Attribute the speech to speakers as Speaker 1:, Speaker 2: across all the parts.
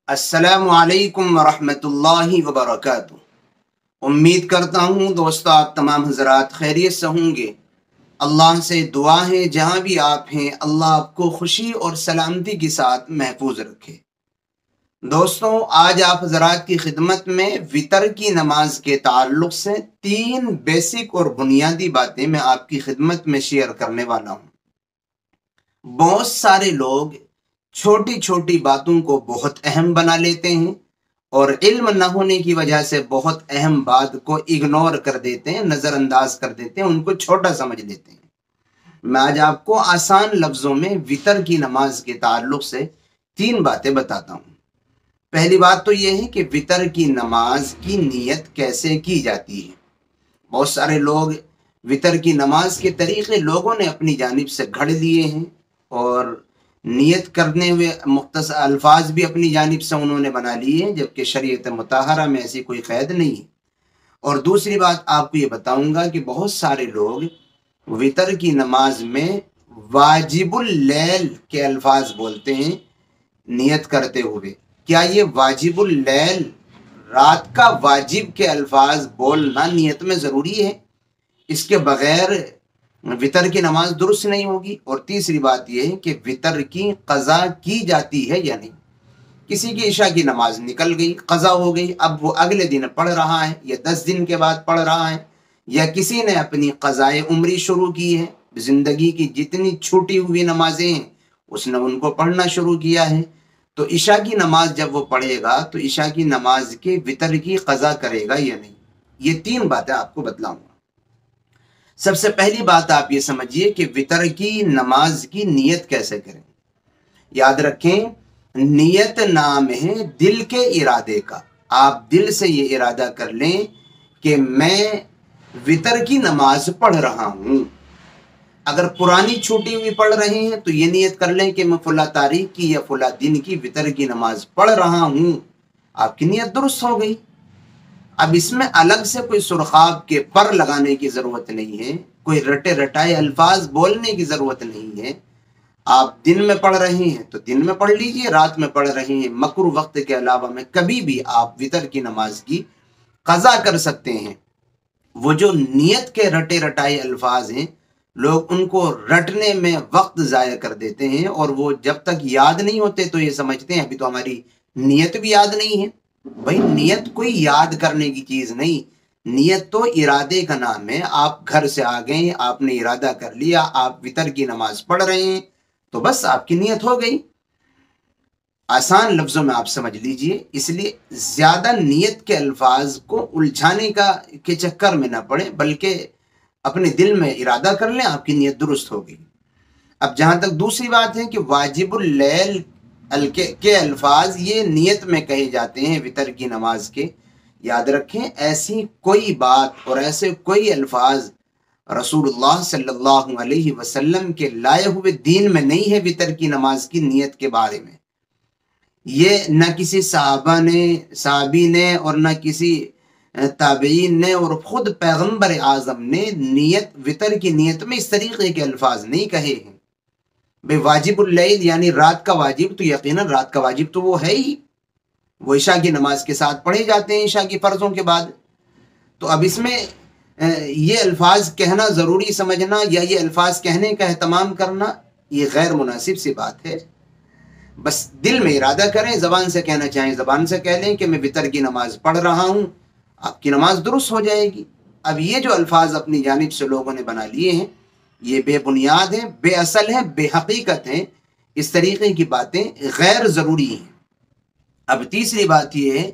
Speaker 1: अस्सलामु अलैकुम वरहमतुल्लाहि वबरकातुहू। उम्मीद करता हूँ दोस्तों आप तमाम हजरात खैरियत से होंगे। अल्लाह से दुआ है जहाँ भी आप हैं अल्लाह आपको खुशी और सलामती के साथ महफूज रखे। दोस्तों आज आप हजरात की खिदमत में वितर की नमाज के ताल्लुक से 3 बेसिक और बुनियादी बातें मैं आपकी खिदमत में शेयर करने वाला हूँ। बहुत सारे लोग छोटी छोटी बातों को बहुत अहम बना लेते हैं और इल्म न होने की वजह से बहुत अहम बात को इग्नोर कर देते हैं, नज़रअंदाज कर देते हैं, उनको छोटा समझ लेते हैं। मैं आज आपको आसान लफ्ज़ों में वितर की नमाज के ताल्लुक से 3 बातें बताता हूँ। पहली बात तो यह है कि वितर की नमाज की नीयत कैसे की जाती है। बहुत सारे लोग वितर की नमाज के तरीक़े लोगों ने अपनी जानिब से घड़ लिए हैं और नियत करने हुए मुख्तसर अल्फाज भी अपनी जानिब से उन्होंने बना लिए हैं, जबकि शरीयत मुताहरा में ऐसी कोई क़ैद नहीं है। और दूसरी बात आपको ये बताऊंगा कि बहुत सारे लोग वितर की नमाज में वाजिबुल लैल के अल्फाज बोलते हैं नियत करते हुए। क्या ये वाजिबुल लैल रात का वाजिब के अल्फाज बोलना नियत में ज़रूरी है? इसके बगैर वितर की नमाज दुरुस्त नहीं होगी। और तीसरी बात यह है कि वितर की क़ज़ा की जाती है या नहीं। किसी की इशा की नमाज निकल गई, क़ज़ा हो गई, अब वो अगले दिन पढ़ रहा है या 10 दिन के बाद पढ़ रहा है, या किसी ने अपनी क़ज़ाए उम्री शुरू की है, ज़िंदगी की जितनी छूटी हुई नमाजें हैं उसने उनको पढ़ना शुरू किया है, तो इशा की नमाज जब वो पढ़ेगा तो इशा की नमाज के वितर की क़ज़ा करेगा या नहीं। ये 3 बातें आपको बतलाऊंगा। सबसे पहली बात आप ये समझिए कि वितर की नमाज की नियत कैसे करें। याद रखें, नियत नाम है दिल के इरादे का। आप दिल से ये इरादा कर लें कि मैं वितर की नमाज पढ़ रहा हूँ। अगर पुरानी छूटी हुई पढ़ रहे हैं तो ये नियत कर लें कि मैं फुला तारीख की या फुला दिन की वितर की नमाज पढ़ रहा हूँ। आपकी नियत दुरुस्त हो गई। अब इसमें अलग से कोई सुरखाब के पर लगाने की ज़रूरत नहीं है, कोई रटे रटाए अल्फाज बोलने की ज़रूरत नहीं है। आप दिन में पढ़ रहे हैं तो दिन में पढ़ लीजिए, रात में पढ़ रहे हैं मकरू वक्त के अलावा में कभी भी आप वितर की नमाज की क़ज़ा कर सकते हैं। वो जो नियत के रटे रटाए अल्फाज हैं लोग उनको रटने में वक्त ज़ाया कर देते हैं और वो जब तक याद नहीं होते तो ये समझते हैं अभी तो हमारी नियत भी याद नहीं है। भाई नियत कोई याद करने की चीज़ नहीं, नियत तो इरादे का नाम है। आप घर से आ गए, आपने इरादा कर लिया, आप वितर की नमाज पढ़ रहे हैं तो बस आपकी नियत हो गई। आसान लफ्ज़ों में आप समझ लीजिए, इसलिए ज़्यादा नियत के अल्फाज को उलझाने के चक्कर में ना पड़े, बल्कि अपने दिल में इरादा कर लें, आपकी नियत दुरुस्त हो गई। अब जहाँ तक दूसरी बात है कि वाजिबुल लैल के अल्फाज ये नियत में कहे जाते हैं वितर की नमाज के। याद रखें, ऐसी कोई बात और ऐसे कोई अल्फाज रसूलुल्लाह सल्लल्लाहु अलैहि वसल्लम के लाए हुए दीन में नहीं है वितर की नमाज की नियत के बारे में। ये न किसी साहबी ने और न किसी ताबईन ने और ख़ुद पैगम्बर आज़म ने नियत वितर की नियत में इस तरीक़े के अल्फाज नहीं कहे हैं। बे वाजिबुल लैल यानी रात का वाजिब, तो यकीनन रात का वाजिब तो वो है ही, वो इशा की नमाज के साथ पढ़े जाते हैं इशा की फ़र्ज़ों के बाद। तो अब इसमें ये अल्फाज कहना ज़रूरी समझना या ये अल्फाज कहने का एहतमाम करना ये गैर मुनासिब सी बात है। बस दिल में इरादा करें, ज़बान से कहना चाहें ज़बान से कह लें कि मैं वितर की नमाज पढ़ रहा हूँ, आपकी नमाज दुरुस्त हो जाएगी। अब ये जो अल्फाज अपनी जानिब से लोगों ने बना लिए हैं ये बेबुनियाद हैं, बेअसल हैं, बेहकीकत हैं। इस तरीके की बातें गैर ज़रूरी हैं। अब तीसरी बात यह है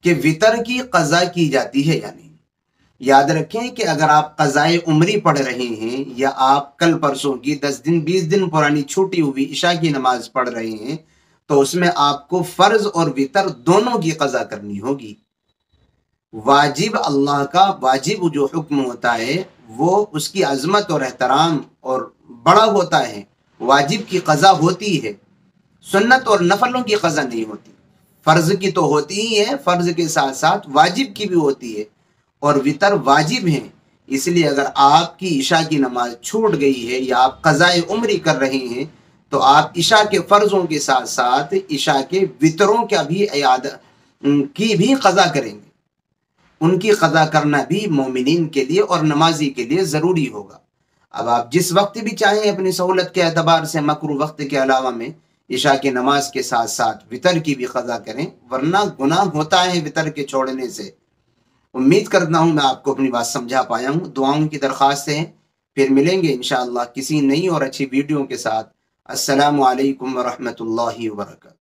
Speaker 1: कि वितर की क़ज़ा की जाती है या नहीं। याद रखें कि अगर आप क़ज़ाए उम्री पढ़ रहे हैं या आप कल परसों की 10 दिन 20 दिन पुरानी छूटी हुई इशा की नमाज पढ़ रहे हैं तो उसमें आपको फ़र्ज़ और वितर दोनों की क़ज़ा करनी होगी। वाजिब अल्लाह का वाजिब जो हुक्म होता है वो उसकी अज़मत और एहतराम और बड़ा होता है, वाजिब की क़ज़ा होती है, सुन्नत और नफलों की क़ज़ा नहीं होती। फ़र्ज़ की तो होती ही है, फ़र्ज़ के साथ साथ वाजिब की भी होती है और वितर वाजिब हैं। इसलिए अगर आपकी इशा की नमाज छूट गई है या आप क़ज़ाए उम्री कर रहे हैं تو آپ عشاء کے فرضوں کے ساتھ ساتھ عشاء کے وطروں کا بھی کی بھی قضا کریں گے. ان کی قضا کرنا بھی مومنین کے لیے اور نمازی کے لیے ضروری ہوگا. اب آپ جس وقت بھی چاہیں اپنی سہولت کے اعتبار سے مکروہ وقت کے علاوہ میں عشاء کی نماز کے ساتھ ساتھ وطر کی بھی قضا کریں، ورنہ گناہ ہوتا ہے وطر کے چھوڑنے سے. امید کرتا ہوں میں آپ کو اپنی بات سمجھا پایا ہوں. دعاؤں کی درخواست ہے. پھر ملیں گے انشاءاللہ کسی نئی اور اچھی ویڈیو کے ساتھ. السلام علیکم ورحمۃ اللہ وبرکاتہ.